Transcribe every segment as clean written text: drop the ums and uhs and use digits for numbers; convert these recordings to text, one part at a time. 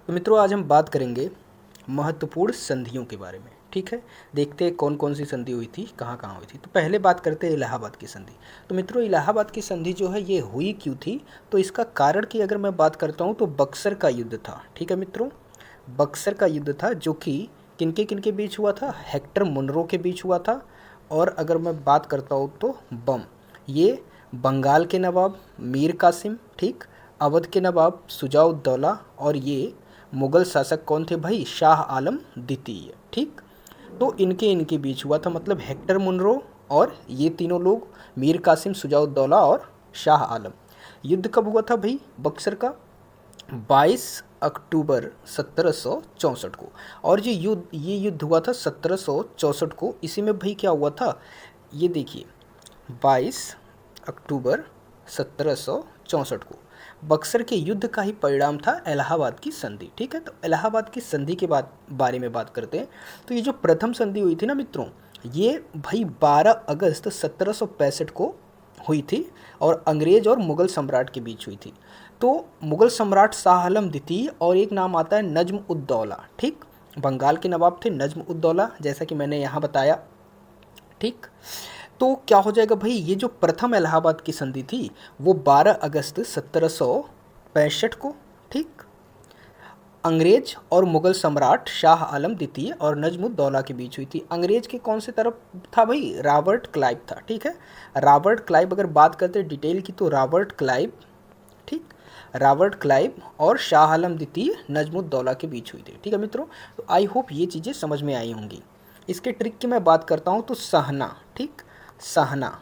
तो मित्रों आज हम बात करेंगे महत्वपूर्ण संधियों के बारे में। ठीक है, देखते हैं कौन कौन सी संधि हुई थी, कहाँ कहाँ हुई थी। तो पहले बात करते हैं इलाहाबाद की संधि। तो मित्रों इलाहाबाद की संधि जो है ये हुई क्यों थी, तो इसका कारण की अगर मैं बात करता हूँ तो बक्सर का युद्ध था। ठीक है मित्रों, बक्सर का युद्ध था जो कि किनके किनके बीच हुआ था, हेक्टर मुनरो के बीच हुआ था। और अगर मैं बात करता हूँ तो बम, ये बंगाल के नवाब मीर कासिम, ठीक, अवध के नवाब शुजाउद्दौला और ये मुग़ल शासक कौन थे भाई, शाह आलम द्वितीय। ठीक, तो इनके इनके बीच हुआ था, मतलब हेक्टर मुनरो और ये तीनों लोग, मीर कासिम, शुजाउद्दौला और शाह आलम। युद्ध कब हुआ था भाई बक्सर का, 22 अक्टूबर 1764 को। और ये युद्ध हुआ था 1764 को। इसी में भाई क्या हुआ था, ये देखिए 22 अक्टूबर 1764 को बक्सर के युद्ध का ही परिणाम था इलाहाबाद की संधि। ठीक है, तो इलाहाबाद की संधि के बारे में बात करते हैं। तो ये जो प्रथम संधि हुई थी ना मित्रों, ये भाई 12 अगस्त 1765 को हुई थी और अंग्रेज और मुग़ल सम्राट के बीच हुई थी। तो मुग़ल सम्राट शाह आलम द्वितीय और एक नाम आता है नज्म उद दौला। ठीक, बंगाल के नवाब थे नज्म उद दौला, जैसा कि मैंने यहाँ बताया। ठीक, तो क्या हो जाएगा भाई, ये जो प्रथम इलाहाबाद की संधि थी वो 12 अगस्त 1765 को, ठीक, अंग्रेज और मुग़ल सम्राट शाह आलम द्वितीय और नजमुद्दौला के बीच हुई थी। अंग्रेज के कौन से तरफ था भाई, रॉबर्ट क्लाइव था। ठीक है, रॉबर्ट क्लाइव, अगर बात करते हैं डिटेल की तो रॉबर्ट क्लाइव, ठीक, रॉबर्ट क्लाइव और शाह आलम द्वितीय नजमुद्दौला के बीच हुई थी। ठीक है मित्रों, तो आई होप ये चीज़ें समझ में आई होंगी। इसके ट्रिक की मैं बात करता हूँ तो सहना, ठीक, सहना,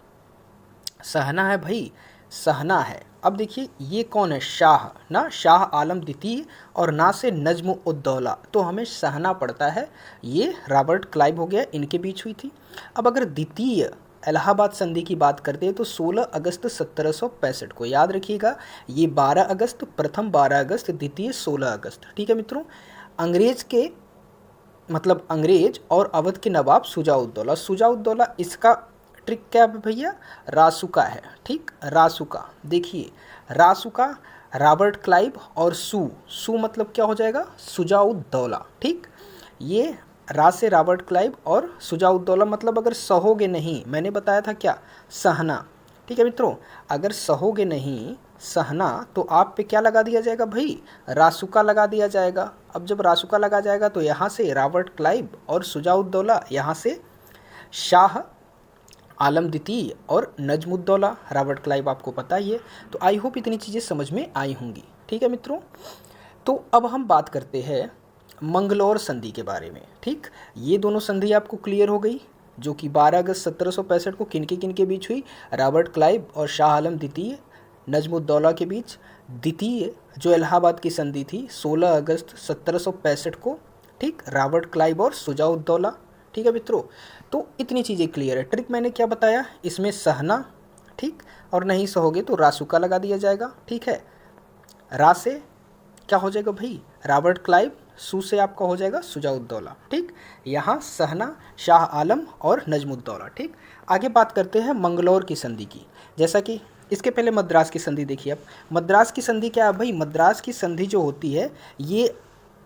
सहना है भाई, सहना है। अब देखिए ये कौन है, शाह ना, शाह आलम द्वितीय और ना से नज्म उद दौला, तो हमें सहना पड़ता है। ये रॉबर्ट क्लाइव हो गया, इनके बीच हुई थी। अब अगर द्वितीय इलाहाबाद संधि की बात करते हैं तो 16 अगस्त 1765 को, याद रखिएगा ये 12 अगस्त प्रथम, 12 अगस्त द्वितीय, 16 अगस्त। ठीक है मित्रों, अंग्रेज के मतलब अंग्रेज और अवध के नवाब शुजाउद्दौला, शुजाउद्दौला इसका ट्रिक क्या है भैया, रासुका है। ठीक, रासुका, देखिए रासुका, रॉबर्ट क्लाइव और सू मतलब क्या हो जाएगा, शुजाउद्दौला। ठीक, ये रा से रॉबर्ट क्लाइव और शुजाउद्दौला, मतलब अगर सहोगे नहीं, मैंने बताया था क्या, सहना। ठीक है मित्रों, अगर सहोगे नहीं सहना तो आप पे क्या लगा दिया जाएगा भाई, रासुका लगा दिया जाएगा। अब जब रासुका लगा जाएगा तो यहाँ से रॉबर्ट क्लाइव और शुजाउद्दौला, यहाँ से शाह आलम द्वितीय और नजमुद्दौला, रॉबर्ट क्लाइव आपको पता ही है। तो आई होप इतनी चीज़ें समझ में आई होंगी। ठीक है मित्रों, तो अब हम बात करते हैं मंगलौर संधि के बारे में। ठीक, ये दोनों संधि आपको क्लियर हो गई, जो कि 12 अगस्त 1765 को किन के बीच हुई, रॉबर्ट क्लाइव और शाह आलम द्वितीय नजमुद्दौला के बीच। द्वितीय जो इलाहाबाद की संधि थी 16 अगस्त 1765 को, ठीक, रॉबर्ट क्लाइव और शुजाउद्दौला। ठीक है मित्रों, तो इतनी चीज़ें क्लियर है। ट्रिक मैंने क्या बताया, इसमें सहना, ठीक, और नहीं सहोगे तो रासुका लगा दिया जाएगा। ठीक है, रा से क्या हो जाएगा भाई, रॉबर्ट क्लाइव, सू से आपका हो जाएगा शुजाउद्दौला। ठीक, यहाँ सहना, शाह आलम और नजमुद्दौला। ठीक, आगे बात करते हैं मंगलौर की संधि की। जैसा कि इसके पहले मद्रास की संधि देखिए। अब मद्रास की संधि क्या है भाई, मद्रास की संधि जो होती है ये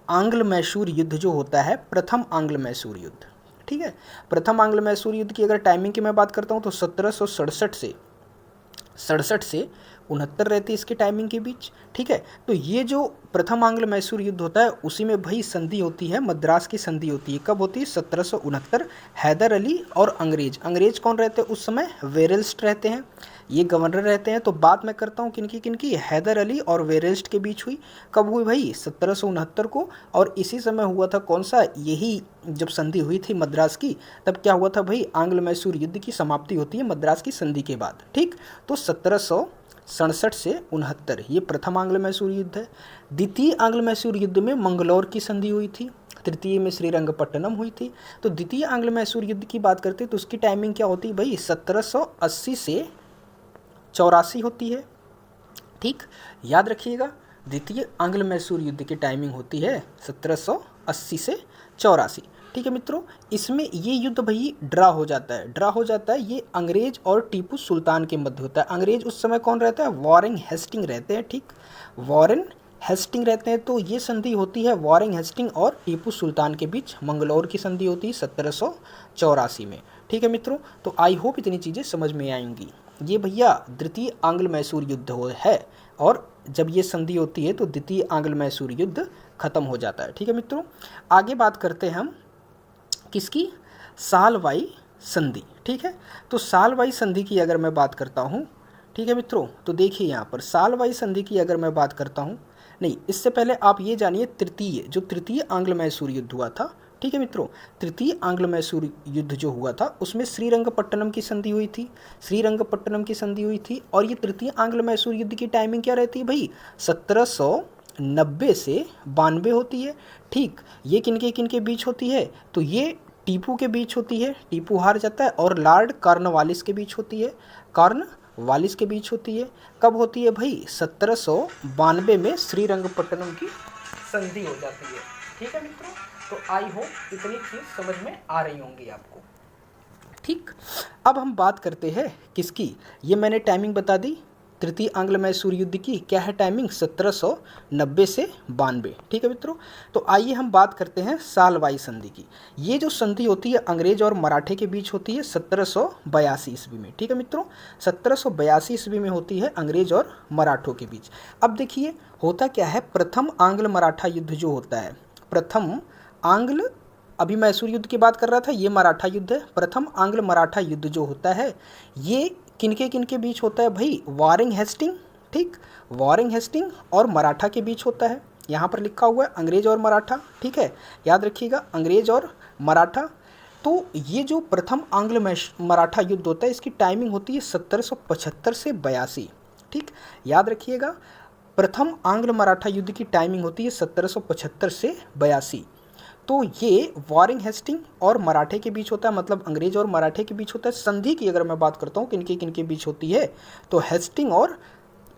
आंग्ल मैसूर युद्ध जो होता है, प्रथम आंग्ल मैसूर युद्ध। ठीक है, प्रथम आंग्ल मैसूर युद्ध की अगर टाइमिंग की मैं बात करता हूँ तो 1767 से 69 रहती है इसकी टाइमिंग के बीच। ठीक है, तो ये जो प्रथम आंग्ल मैसूर युद्ध होता है उसी में भाई संधि होती है, मद्रास की संधि होती है। कब होती है, 1769। हैदर अली और अंग्रेज कौन रहते हैं उस समय, वेरेल्स्ट रहते हैं, ये गवर्नर रहते हैं। तो बात मैं करता हूँ किनकी, हैदर अली और वेरेल्स्ट के बीच हुई। कब हुई भाई, 1769 को। और इसी समय हुआ था कौन सा, यही जब संधि हुई थी मद्रास की, तब क्या हुआ था भाई, आंग्ल मैसूर युद्ध की समाप्ति होती है मद्रास की संधि के बाद। ठीक, तो 1767 से 69 ये प्रथम आंग्ल मैसूर युद्ध है। द्वितीय आंग्ल मैसूर युद्ध में मंगलौर की संधि हुई थी, तृतीय में श्रीरंगपट्टनम हुई थी। तो द्वितीय आंग्ल मैसूर युद्ध की बात करते हैं तो उसकी टाइमिंग क्या होती है भाई, 1780 से 84 होती है। ठीक, याद रखिएगा, द्वितीय आंग्ल मैसूर युद्ध की टाइमिंग होती है 1780 से 84। ठीक है मित्रों, इसमें ये युद्ध भाई ड्रा हो जाता है, ये अंग्रेज और टीपू सुल्तान के मध्य होता है। अंग्रेज उस समय कौन रहता है, वॉरेन हेस्टिंग रहते हैं। ठीक, वॉरेन हेस्टिंग रहते हैं। तो ये संधि होती है वारिंग हेस्टिंग और टीपू सुल्तान के बीच, मंगलौर की संधि होती है 1784 में। ठीक है मित्रों, तो आई होप इतनी चीज़ें समझ में आएंगी। ये भैया द्वितीय आंग्ल मैसूर युद्ध है, और जब ये संधि होती है तो द्वितीय आंग्ल मैसूर युद्ध खत्म हो जाता है। ठीक है मित्रों, आगे बात करते हैं हम किसकी, सालवाई संधि। ठीक है, तो सालवाई संधि की अगर मैं बात करता हूँ, ठीक है मित्रों, तो देखिए यहाँ पर सालवाई संधि की अगर मैं बात करता हूँ, नहीं इससे पहले आप ये जानिए तृतीय आंग्ल मैसूर युद्ध हुआ था। ठीक है मित्रों, तृतीय आंग्ल मैसूर युद्ध जो हुआ था उसमें श्रीरंगपट्टनम की संधि हुई थी, और ये तृतीय आंग्ल मैसूर युद्ध की टाइमिंग क्या रहती है भाई, 1790 से 92 होती है। ठीक, ये किनके बीच होती है, तो ये टीपू के बीच होती है, टीपू हार जाता है, और लॉर्ड कॉर्नवालिस के बीच होती है, कॉर्नवालिस के बीच होती है। कब होती है भाई, 1792 में श्रीरंगपट्टनम की संधि हो जाती है। ठीक है मित्रों, तो आई होप इतनी चीज़ समझ में आ रही होंगी आपको। ठीक, अब हम बात करते हैं किसकी, ये मैंने टाइमिंग बता दी तृतीय आंग्ल मैसूर युद्ध की, क्या है टाइमिंग, 1790 से 92। ठीक है मित्रों, तो आइए हम बात करते हैं सालवाई संधि की। ये जो संधि होती है अंग्रेज और मराठे के बीच होती है 1782 ईस्वी में। ठीक है मित्रों, 1782 ईस्वी में होती है अंग्रेज और मराठों के बीच। अब देखिए होता क्या है, प्रथम आंग्ल मराठा युद्ध जो होता है, प्रथम आंग्ल, अभी मैसूर युद्ध की बात कर रहा था, ये मराठा युद्ध है। प्रथम आंग्ल मराठा युद्ध जो होता है ये किनके बीच होता है भाई, वारिंग हेस्टिंग, ठीक, वारिंग हेस्टिंग और मराठा के बीच होता है। यहाँ पर लिखा हुआ है अंग्रेज और मराठा। ठीक है, याद रखिएगा अंग्रेज और मराठा। तो ये जो प्रथम आंग्ल मराठा युद्ध होता है इसकी टाइमिंग होती है 1775 से 82। ठीक, याद रखिएगा प्रथम आंग्ल मराठा युद्ध की टाइमिंग होती है 1775 से 82। तो ये वारिंग हेस्टिंग और मराठे के बीच होता है, मतलब अंग्रेज और मराठे के बीच होता है। संधि की अगर मैं बात करता हूँ किनके बीच होती है, तो हेस्टिंग और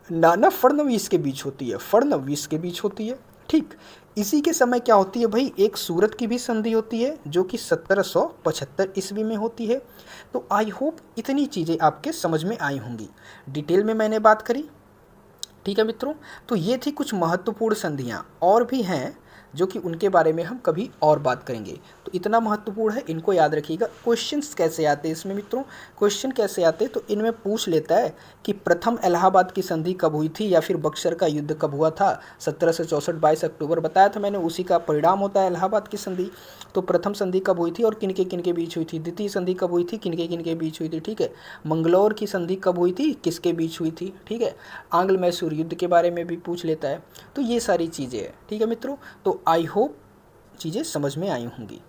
नाना फडणवीस के बीच होती है, फडणवीस के बीच होती है। ठीक, इसी के समय क्या होती है भाई, एक सूरत की भी संधि होती है जो कि 1775 ईस्वी में होती है। तो आई होप इतनी चीज़ें आपके समझ में आई होंगी, डिटेल में मैंने बात करी। ठीक है मित्रों, तो ये थी कुछ महत्वपूर्ण संधियाँ, और भी हैं जो कि उनके बारे में हम कभी और बात करेंगे। तो इतना महत्वपूर्ण है, इनको याद रखिएगा। क्वेश्चंस कैसे आते हैं इसमें मित्रों, क्वेश्चन कैसे आते हैं, तो इनमें पूछ लेता है कि प्रथम इलाहाबाद की संधि कब हुई थी, या फिर बक्सर का युद्ध कब हुआ था, 1764 22 अक्टूबर बताया था मैंने, उसी का परिणाम होता है इलाहाबाद की संधि। तो प्रथम संधि कब हुई थी और किनके बीच हुई थी, द्वितीय संधि कब हुई थी, किनके बीच हुई थी। ठीक है, मंगलौर की संधि कब हुई थी, किसके बीच हुई थी। ठीक है, आंग्ल मैसूर युद्ध के बारे में भी पूछ लेता है। तो ये सारी चीज़ें हैं। ठीक है मित्रों, तो आई होप चीज़ें समझ में आई होंगी।